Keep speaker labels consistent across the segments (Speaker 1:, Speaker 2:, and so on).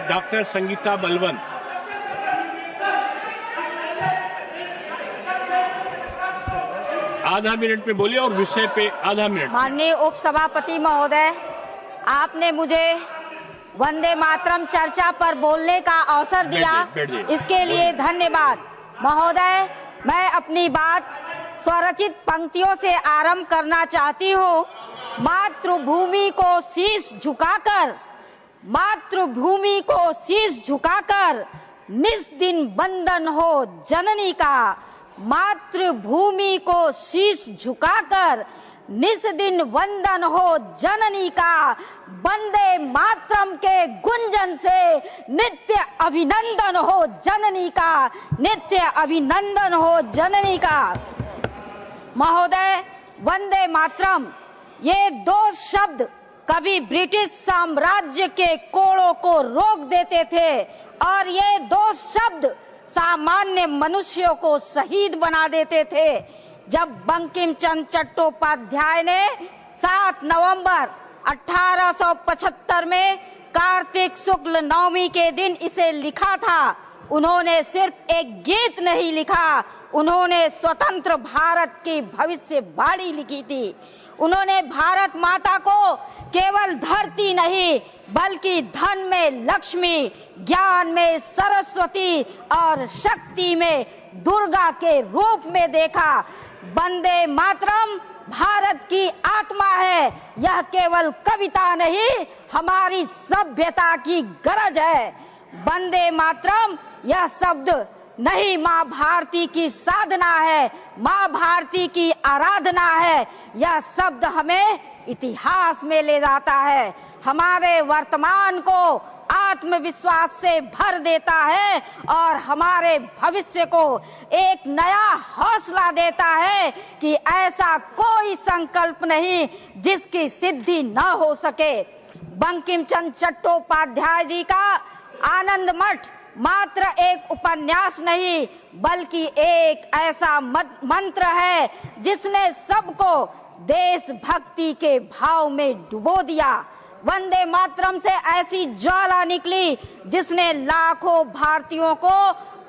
Speaker 1: Doctor Sangeeta Balwant. आधा minute में बोलिए और विषय पे आधा मिनट।
Speaker 2: माननीय उपसभापति महोदय, आपने मुझे वंदे मातरम चर्चा पर बोलने का अवसर दिया, इसके लिए धन्यवाद। महोदय, मैं अपनी बात स्वरचित पंक्तियों से आरंभ करना चाहती हूँ। मातृभूमि को शीश झुकाकर, मातृभूमि को शीश झुकाकर निस्दिन वंदन हो जननी का। मातृभूमि को शीश झुकाकर निस्दिन वंदन हो जननी का। वंदे मातरम के गुंजन से नित्य अभिनंदन हो जननी का, नित्य अभिनंदन हो जननी का। महोदय, वंदे मातरम ये दो शब्द कभी ब्रिटिश साम्राज्य के कोड़ों को रोक देते थे और ये दो शब्द सामान्य मनुष्यों को शहीद बना देते थे। जब बंकिम चंद्र चट्टोपाध्याय ने 7 नवंबर 1875 में कार्तिक शुक्ल नवमी के दिन इसे लिखा था, उन्होंने सिर्फ एक गीत नहीं लिखा, उन्होंने स्वतंत्र भारत की भविष्यवाणी लिखी थी। उन्होंने भारत माता को केवल धरती नहीं बल्कि धन में लक्ष्मी, ज्ञान में सरस्वती और शक्ति में दुर्गा के रूप में देखा। वंदे मातरम भारत की आत्मा है, यह केवल कविता नहीं हमारी सभ्यता की गरज है। वंदे मातरम यह शब्द नहीं माँ भारती की साधना है, माँ भारती की आराधना है। यह शब्द हमें इतिहास में ले जाता है, हमारे वर्तमान को आत्मविश्वास से भर देता है और हमारे भविष्य को एक नया हौसला देता है कि ऐसा कोई संकल्प नहीं जिसकी सिद्धि न हो सके। बंकिम चंद्र चट्टोपाध्याय जी का आनंद मठ मात्र एक उपन्यास नहीं बल्कि एक ऐसा मंत्र है जिसने सबको देशभक्ति के भाव में डुबो दिया। वंदे मातरम से ऐसी ज्वाला निकली जिसने लाखों भारतीयों को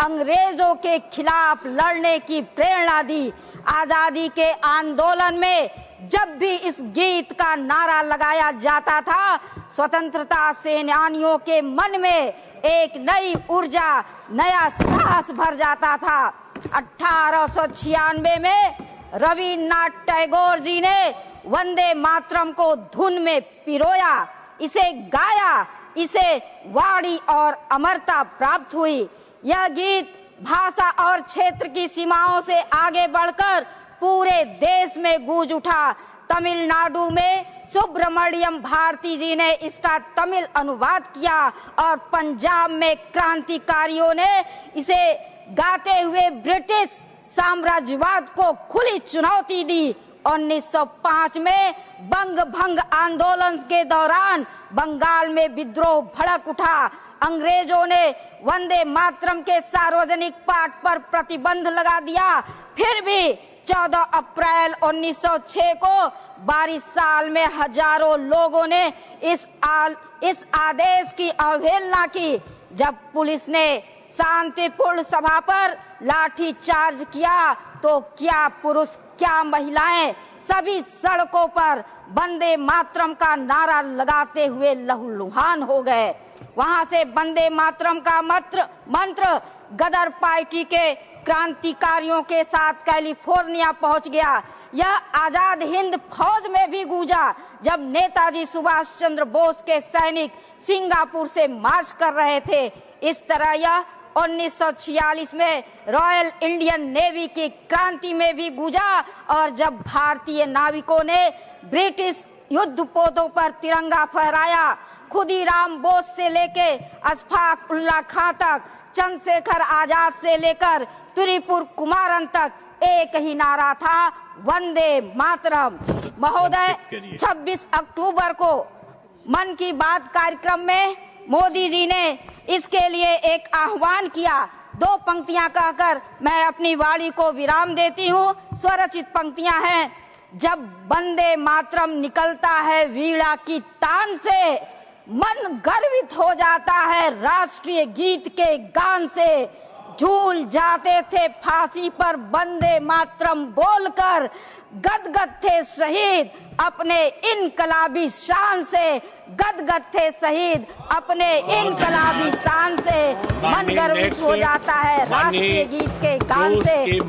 Speaker 2: अंग्रेजों के खिलाफ लड़ने की प्रेरणा दी। आजादी के आंदोलन में जब भी इस गीत का नारा लगाया जाता था, स्वतंत्रता सेनानियों के मन में एक नई ऊर्जा, नया साहस भर जाता था। 1896 में रविन्द्रनाथ टैगोर जी ने वंदे मातरम को धुन में पिरोया, इसे गाया, इसे वाणी और अमरता प्राप्त हुई। यह गीत भाषा और क्षेत्र की सीमाओं से आगे बढ़कर पूरे देश में गूंज उठा। तमिलनाडु में सुब्रमण्यम भारती जी ने इसका तमिल अनुवाद किया और पंजाब में क्रांतिकारियों ने इसे गाते हुए ब्रिटिश साम्राज्यवाद को खुली चुनौती दी। 1905 में बंग भंग आंदोलन के दौरान बंगाल में विद्रोह भड़क उठा। अंग्रेजों ने वंदे मातरम के सार्वजनिक पाठ पर प्रतिबंध लगा दिया। फिर भी 14 अप्रैल 1906 को 22 साल में हजारों लोगों ने इस आदेश की अवहेलना की। जब पुलिस ने शांतिपूर्ण सभा पर लाठी चार्ज किया तो क्या पुरुष क्या महिलाएं सभी सड़कों पर वंदे मातरम का नारा लगाते हुए लहूलुहान हो गए। वहां से वंदे मातरम का मंत्र गदर पार्टी के क्रांतिकारियों के साथ कैलिफोर्निया पहुंच गया। यह आजाद हिंद फौज में भी गूंजा जब नेताजी सुभाष चंद्र बोस के सैनिक सिंगापुर से मार्च कर रहे थे। इस तरह यह 1946 में रॉयल इंडियन नेवी की क्रांति में भी गूंजा और जब भारतीय नाविकों ने ब्रिटिश युद्धपोतों पर तिरंगा फहराया, खुदीराम बोस से लेके अशफाक उल्ला खां तक, चंद्रशेखर आजाद से लेकर त्रिपुर कुमारन तक एक ही नारा था, वंदे मातरम। महोदय, 26 अक्टूबर को मन की बात कार्यक्रम में मोदी जी ने इसके लिए एक आह्वान किया। 2 पंक्तियां कहकर मैं अपनी वाणी को विराम देती हूँ। स्वरचित पंक्तियां हैं। जब वंदे मातरम निकलता है वीणा की तान से, मन गर्वित हो जाता है राष्ट्रीय गीत के गान से। झूल जाते थे फांसी पर वंदे मातरम बोलकर, गदगद थे शहीद अपने इनकलाबी शान से, गदगद थे शहीद अपने इनकलाबी शान से। मन गर्वित हो जाता है राष्ट्रीय गीत के गान से।